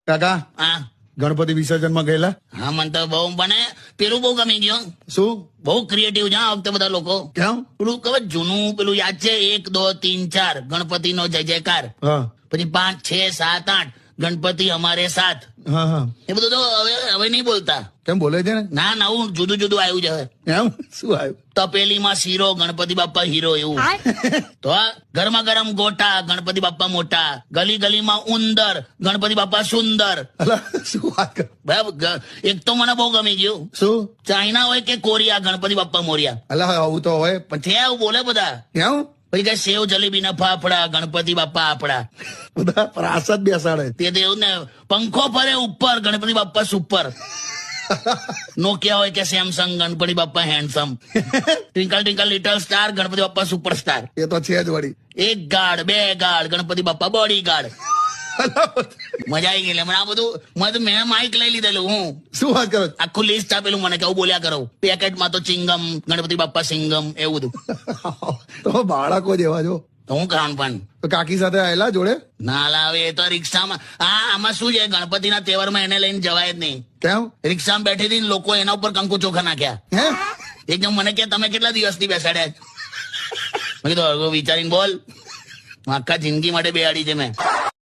કાકા હા ગણપતિ વિસર્જનમાં ગયેલા? હા મને તો બહુ મને પેલું બહુ ગમી ગયું. શું? બહુ ક્રિએટિવ છે આ વખતે બધા લોકો. કેમ? પેલું ખબર જૂનું પેલું યાદ છે 1 2 3 4 ગણપતિનો જય જયકાર, હા પછી 5 6 7 8 ગણપતિ અમારે સાથ, હા હા. એ બધું તો હવે નહીં બોલતા. કેમ બોલે છે ને? ના નવું જુદું જુદું આવ્યું છે હવે. એમ શું આવ્યું? તપેલીમાં શીરો ગણપતિ બાપ્પા હીરો એવું. તો આ ગરમા ગરમ ગોટા ગણપતિ બાપ્પા મોટા, ગલી ગલીમાં ઉંદર ગણપતિ બાપ્પા સુંદર. અલા શું વાત કર? બરાબર. એક તો મને બહુ ગમી ગયું, શું? ચાઇના હોય કે કોરિયા ગણપતિ બાપ્પા મોરિયા. અલા આવું તો હોય પણ પણ ત્યાં એવું બોલે બધા. કેમ? પછી કે સેવ જલેબી ના ફાફડા ગણપતિ બાપ્પા આપડા. બધા પ્રાસાદ બેસાડે. તે તો એવું ને પંખો ફરે ઉપર ગણપતિ બાપ્પા સુપર. નોકિયા હોય કે Samsung Ganpati Bappa handsome. Twinkle twinkle little star Ganpati Bappa superstar. એ તો છે જ વળી. 1 guard 2 guard Ganpati Bappa bodyguard. મજા આવી ગઈ. મને આ બધું મેં માઇક લઈ લીધેલું. હું શું વાત કરો? આખું લિસ્ટ આપેલું મને કે આવું બોલ્યા કરો. પેકેટમાં તો ચિંગમ ગણપતિ બાપ્પા સિંગમ એવું બધું. તો બાળકો જેવા જો. તો હું કરવાનું પણ તો કાકી સાથે આવેલા જોડે? ના લાવે એ તો રિક્ષામાં. આમાં શું છે ગણપતિના તહેવારમાં એને લઈને જવાય જ નહીં. કેમ? રિક્ષામાં બેઠી હતી લોકો એના ઉપર કંકુ ચોખા નાખ્યા. હે? એકદમ મને કે તમે કેટલા દિવસથી બેસાડ્યા? મેં કીધું વિચારીને બોલ. આખા જિંદગી માટે બેહાડી છે મેં.